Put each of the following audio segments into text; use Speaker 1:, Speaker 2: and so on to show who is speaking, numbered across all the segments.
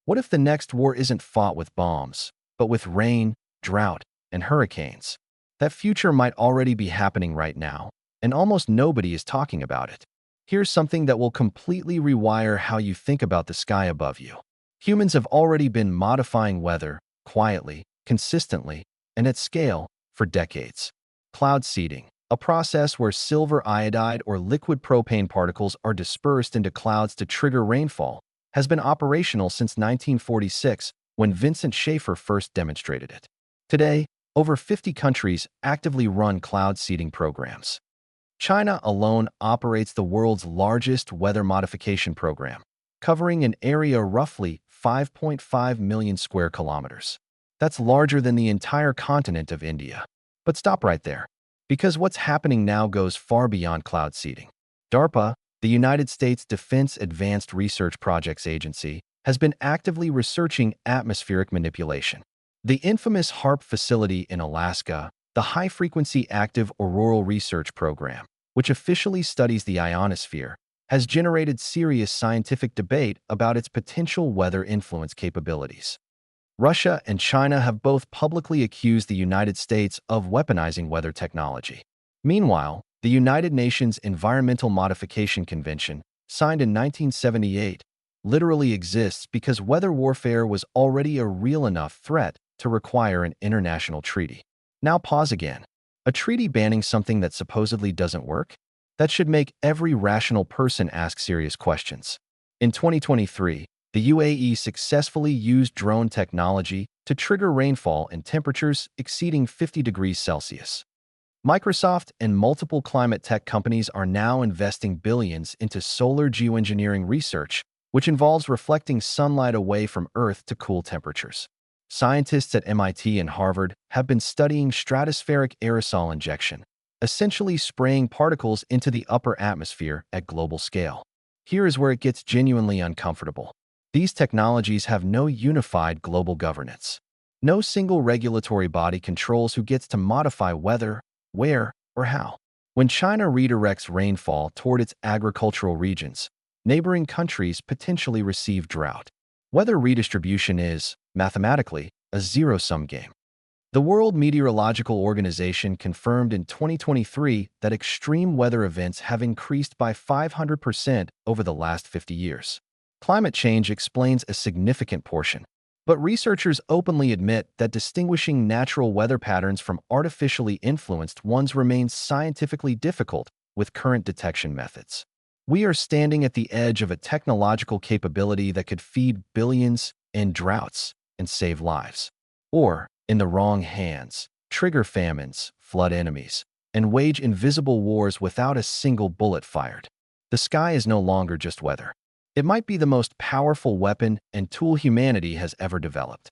Speaker 1: What if the next war isn't fought with bombs, but with rain, drought, and hurricanes? That future might already be happening right now, and almost nobody is talking about it. Here's something that will completely rewire how you think about the sky above you. Humans have already been modifying weather quietly, consistently, and at scale for decades. Cloud seeding, a process where silver iodide or liquid propane particles are dispersed into clouds to trigger rainfall, has been operational since 1946 when Vincent Schaefer first demonstrated it. Today, over 50 countries actively run cloud seeding programs. China alone operates the world's largest weather modification program, covering an area roughly 5.5 million square kilometers. That's larger than the entire continent of India. But stop right there, because what's happening now goes far beyond cloud seeding. DARPA, the United States Defense Advanced Research Projects Agency, has been actively researching atmospheric manipulation. The infamous HAARP facility in Alaska, the High-Frequency Active Auroral Research Program, which officially studies the ionosphere, has generated serious scientific debate about its potential weather influence capabilities. Russia and China have both publicly accused the United States of weaponizing weather technology. Meanwhile, the United Nations Environmental Modification Convention, signed in 1978, literally exists because weather warfare was already a real enough threat to require an international treaty. Now pause again. A treaty banning something that supposedly doesn't work? That should make every rational person ask serious questions. In 2023, the UAE successfully used drone technology to trigger rainfall in temperatures exceeding 50 degrees Celsius. Microsoft and multiple climate tech companies are now investing billions into solar geoengineering research, which involves reflecting sunlight away from Earth to cool temperatures. Scientists at MIT and Harvard have been studying stratospheric aerosol injection, essentially spraying particles into the upper atmosphere at global scale. Here is where it gets genuinely uncomfortable. These technologies have no unified global governance. No single regulatory body controls who gets to modify whether, where, or how. When China redirects rainfall toward its agricultural regions, neighboring countries potentially receive drought. Weather redistribution is, mathematically, a zero-sum game. The World Meteorological Organization confirmed in 2023 that extreme weather events have increased by 500% over the last 50 years. Climate change explains a significant portion, but researchers openly admit that distinguishing natural weather patterns from artificially influenced ones remains scientifically difficult with current detection methods. We are standing at the edge of a technological capability that could feed billions, end droughts, and save lives. Or, in the wrong hands, trigger famines, flood enemies, and wage invisible wars without a single bullet fired. The sky is no longer just weather. It might be the most powerful weapon and tool humanity has ever developed.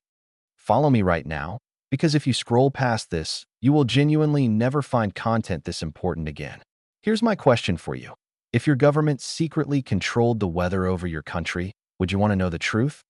Speaker 1: Follow me right now, because if you scroll past this, you will genuinely never find content this important again. Here's my question for you. If your government secretly controlled the weather over your country, would you want to know the truth?